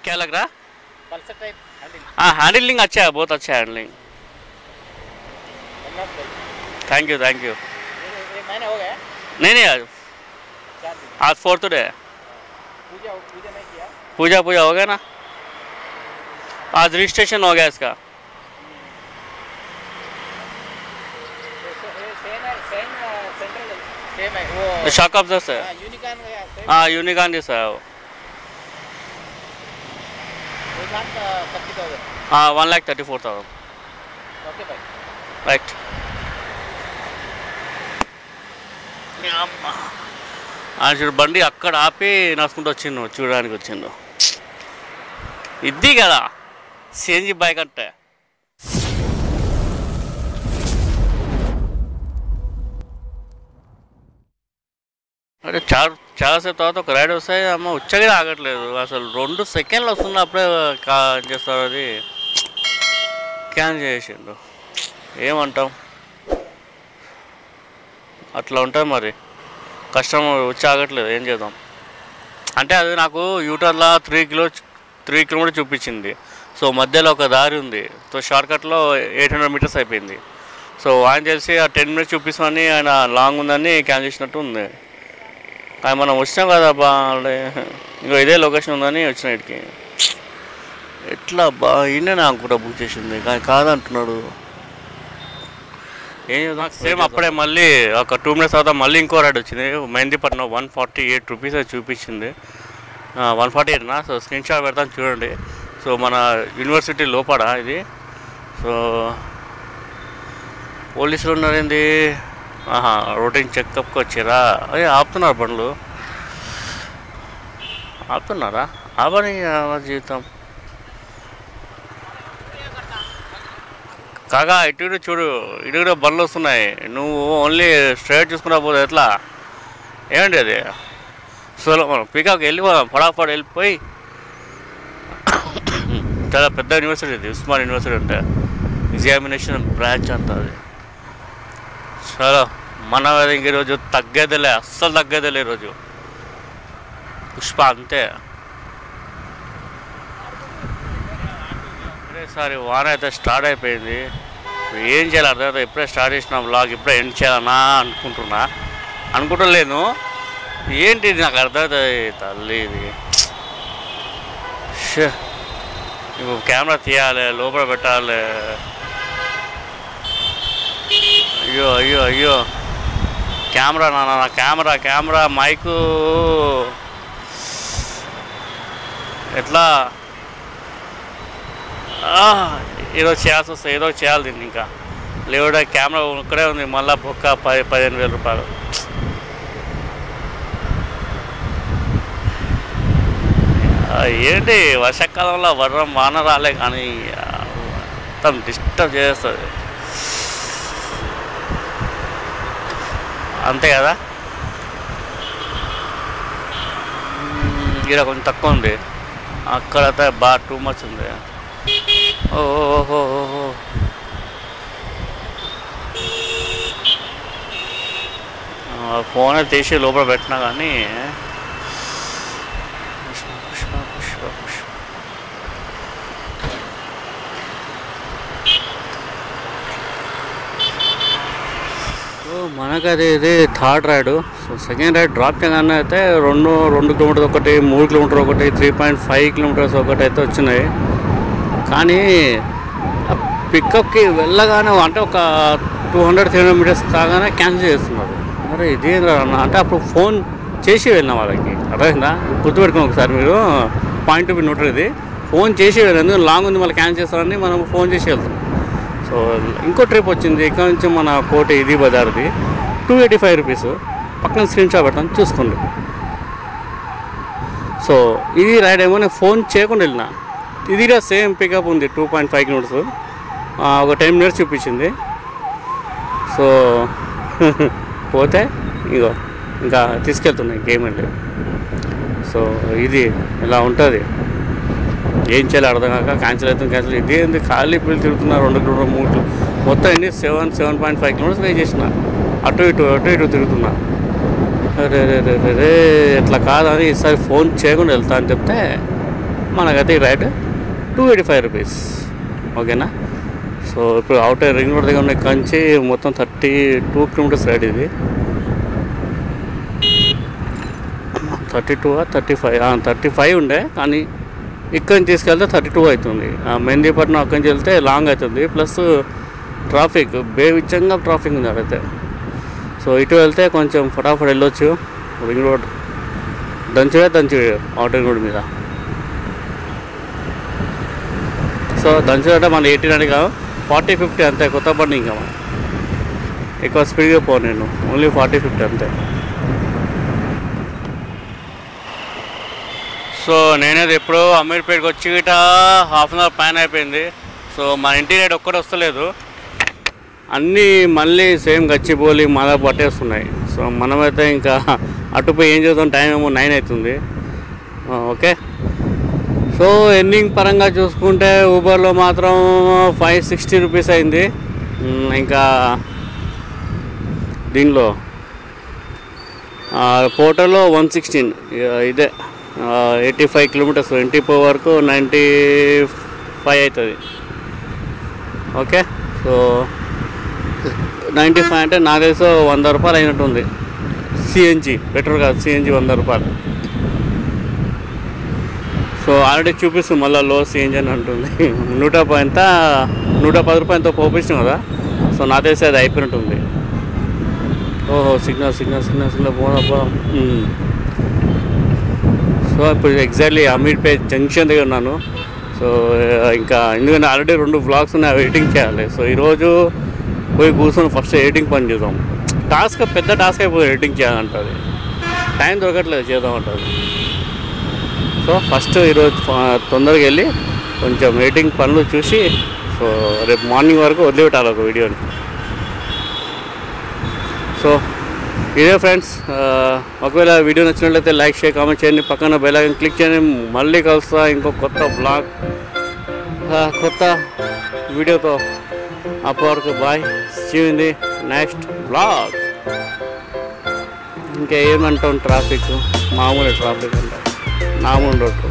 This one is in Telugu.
क्या लग रहा? Pulsar type handle. हाँ हैंडलिंग अच्छा है, बहुत अच्छा है handling. Thank you thank you. एक महीना हो गया? नहीं आज 4 दिन। आज 4th डे है। पूजा नहीं किया? पूजा हो गया ना, आज रजिस्ट्रेशन हो गया इसका। सेम है वो शॉक ऑब्जर्वर से। यूनिकॉर्न का हाँ यूनिकॉर्न जैसा है वो। 1,30,000। हाँ 1,34,000। Okay by right. చూడు బండి అక్కడ ఆపి నడుచుకుంటూ వచ్చిండు, చూడడానికి వచ్చిండు. ఇది కదా సిఎన్జి బైక్ అంటే. అరే చాలాసేపు తర్వాత ఒక రైడ్ వస్తాయి, అమ్మ ఉచ్చగా ఆగట్లేదు అసలు. 2 సెకండ్లు వస్తుంది అప్పుడే చేస్తారు. అది క్యాన్సిల్ చేసిండు, ఏమంటాం, అట్లా ఉంటుంది మరి. కస్టమర్ వచ్చి ఆగట్లేదు, ఏం చేద్దాం. అంటే అది నాకు యూటర్న్లో 3 కిలోమీటర్ చూపించింది. సో మధ్యలో ఒక దారి ఉంది, సో షార్ట్కట్లో 800 మీటర్స్ అయిపోయింది. సో ఆయన తెలిసి ఆ 10 మినిట్స్ చూపిస్తామని ఆయన లాంగ్ ఉందని క్యాన్సిల్ చేసినట్టు ఉంది. కానీ మనం వచ్చినాం కదా బా, ఇంకో ఇదే లొకేషన్ ఉందని వచ్చిన ఇటుకి. ఎట్లా బా ఈయనే నాకు కూడా బుక్ చేసింది కానీ కాదంటున్నాడు. ఏం చేద్దాం. సేమ్ అప్పుడే మళ్ళీ ఒక 2 మినిట్స్ తర్వాత మళ్ళీ ఇంకో రైడ్ వచ్చింది మెహందీపట్నం. 148 రూపీస్ అది చూపించింది. 148నా? సో స్క్రీన్ షాట్ పెడతాను చూడండి. సో మన యూనివర్సిటీ లోపల ఇది. సో పోలీసులు ఉన్నారేంది, రొటీన్ చెకప్కి వచ్చారా? అదే ఆపుతున్నారు బండ్లు, ఆపుతున్నారా? ఆపని జీవితం. కాగా ఇటు చూడు, ఇటు కూడా బండ్లు వస్తున్నాయి. నువ్వు ఓన్లీ స్ట్రైట్ చూసుకున్నా పోదు ఎట్లా? ఏమండి అది సోలో మనం పీకాక్ వెళ్ళిపోదాం, ఫటాఫట్ వెళ్ళిపోయి. చాలా పెద్ద యూనివర్సిటీ ఇది, ఉస్మాన్ యూనివర్సిటీ అంటే ఎగ్జామినేషన్ బ్రాంచ్ అంటుంది. చాలా మన ఇంక ఈరోజు తగ్గేదిలే, అస్సలు తగ్గేదిలే ఈరోజు. పుష్ప అంతే. ఒకటేసారి వాన అయితే స్టార్ట్ అయిపోయింది. ఏం చేయాలి అర్థం అవుతుంది. ఇప్పుడే స్టార్ట్ చేసిన బ్లాగ్ ఇప్పుడే ఎండ్ చేయాలన్నా అనుకుంటలేను. ఏంటి ఇది నాకు అర్థమవుతుంది తల్లి. ఇది ఇప్పుడు కెమెరా తీయాలి, లోపల పెట్టాలి. అయ్యో అయ్యో అయ్యో కెమెరా నా కెమెరా మైకు ఎట్లా ఈరోజు చేయాల్సి వస్తుంది. ఏదో చేయాలి దీన్ని. ఇంకా లేవుడా కెమెరా ఇక్కడే ఉంది, మళ్ళీ బొక్క 15,000 రూపాయలు. ఏంటి వర్షాకాలంలో వాన రాలే కానీ మొత్తం డిస్టర్బ్ చేస్తుంది అంతే కదా. ఇక్కడ కొంచెం తక్కువ ఉంది, అక్కడైతే బాగా టూ మచ్ ఉంది. ఓహో ఫోన్ తీసి లోపల పెట్టినా కానీ మనకు అది ఇది third ride. So second ride drop చేయగానే అయితే 2 కిలోమీటర్స్ ఒకటి, 3 కిలోమీటర్ ఒకటి, 3.5 కిలోమీటర్స్ ఒకటి అయితే వచ్చినాయి. కానీ పికప్కి వెళ్ళగానే అంటే ఒక 200-300 మీటర్స్ కాగానే క్యాన్సిల్ చేస్తున్నారు. మరి ఇదేంద్ర అన్న అంటే అప్పుడు ఫోన్ చేసి వెళ్ళిన వాళ్ళకి అర్థమైందా? గుర్తుపెట్టుకుని ఒకసారి మీరు పాయింట్ టు బి నోట్. ఇది ఫోన్ చేసి వెళ్ళింది, లాంగ్ ఉంది మళ్ళీ క్యాన్సిల్ చేస్తారని మనం ఫోన్ చేసి వెళ్తాం. సో ఇంకో ట్రిప్ వచ్చింది ఇక్కడ నుంచి మన కోటి ఇది బజార్ది 285 రూపీస్. పక్కన స్క్రీన్ షాట్ పెడతాను చూసుకోండి. సో ఇది రైడ్ ఏమో నేను ఫోన్ చేయకుండా వెళ్ళిన. ఇది కూడా సేమ్ పికప్ ఉంది 2.5 కిలోమీటర్స్, ఒక 10 మినిట్స్ చూపించింది. సో పోతే ఇగో ఇంకా తీసుకెళ్తున్నాయి గేమ్ అంటే. సో ఇది ఇలా ఉంటుంది, ఏం చేయాలి అర్థం కాక క్యాన్సిల్ అవుతుంది. ఇది ఏంది ఖాళీ పిల్లలు తిరుగుతున్నారు 2 కిలోమీటర్ 3 కిలోమీటర్ మొత్తం ఎన్ని 7.5 కిలోమీటర్స్ వే చేసిన. అటు ఇటు తిరుగుతున్నా. రే ఎట్లా కాదని ఈసారి ఫోన్ చేయకుండా వెళ్తా అని చెప్తే మనకైతే ఈ రైడ్ 285 రూపీస్. ఓకేనా. సో ఇప్పుడు అవుటర్ రింగ్ రోడ్ దగ్గర ఉన్న కంచి మొత్తం 32 కిలోమీటర్స్ రైడ్ ఇది. 35 ఉండే, కానీ ఇక్కడి నుంచి తీసుకెళ్తే 32 అవుతుంది. మెహందీపట్నం అక్కడి నుంచి వెళ్తే లాంగ్ అవుతుంది, ప్లస్ ట్రాఫిక్ బేవిచ్చంగా ట్రాఫిక్ ఉంది అక్కడైతే. సో ఇటు వెళ్తే కొంచెం ఫటాఫట్ వెళ్ళొచ్చు. రింగ్ రోడ్ దంచి అవుటర్ రింగ్ రోడ్ మీద. సో దంచుకుంటే మన 89 కాదు, 40-50 అంతే. కొత్త బండి ఇంకా ఎక్కువ స్పీడ్గా పోను నేను, ఓన్లీ 40-50 అంతే. సో నేనేది ఎప్పుడో అమీర్పేటకి వచ్చి గిట హాఫ్ అన్ అవర్ పైన అయిపోయింది. సో మా ఇంటి రేట్ ఒక్కటి వస్తలేదు, అన్నీ మళ్ళీ సేమ్ గచ్చిబౌలి మాదా పట్టేస్తున్నాయి. సో మనమైతే ఇంకా అటుపోయి ఏం చేద్దాం, టైం ఏమో 9 అవుతుంది. ఓకే. సో ఎర్నింగ్ పరంగా చూసుకుంటే ఊబర్లో మాత్రం 560 రూపీస్ అయింది. ఇంకా దీనిలో పోర్టల్లో 116, ఇదే 85 కిలోమీటర్స్, ఇంటిపో వరకు 95 అవుతుంది. ఓకే. సో 95 అంటే నాకు తెలిసి 100 రూపాయలు అయినట్టుంది. సిఎన్జి పెట్రోల్ కాదు, సిఎన్జి 100 రూపాయలు. సో ఆల్రెడీ చూపిస్తుంది మళ్ళీ లో సిఎన్జి అని అంటుంది. 110 రూపాయలతో పోపించాం కదా. సో నా తెలిసి అది అయిపోయినట్టుంది. ఓహో, సిగ్నల్ పోనబ్బా. సో ఇప్పుడు ఎగ్జాక్ట్లీ అమీర్పేట్ జంక్షన్ దగ్గర ఉన్నాను. సో ఇంకా ఎందుకంటే ఆల్రెడీ 2 వ్లాగ్స్ ఉన్నాయి, ఎడిటింగ్ చేయాలి. సో ఈరోజు పోయి కూర్చొని ఫస్ట్ ఎడిటింగ్ పని చేద్దాం. పెద్ద టాస్క్ అయిపోతుంది ఎడిటింగ్ చేయాలంటుంది, టైం దొరకట్లేదు చేద్దామంటుంది. సో ఫస్ట్ ఈరోజు తొందరగా వెళ్ళి కొంచెం ఎడిటింగ్ పనులు చూసి, సో రేపు మార్నింగ్ వరకు వదిలిపెట్టాలి ఒక వీడియోని. సో ఇదే ఫ్రెండ్స్, ఒకవేళ వీడియో నచ్చినట్లయితే లైక్, షేర్, కామెంట్ చేయండి. పక్కన బెల్ ఐకాన్ క్లిక్ చేయండి. మళ్ళీ కలుస్తా ఇంకో కొత్త బ్లాగ్, కొత్త వీడియోతో. అప్పటివరకు bye, see you in the next blog. ఇంకా ఏమంటాం, ట్రాఫిక్ మామూలు ట్రాఫిక్ అంటాం, మామూలు రోడ్డు.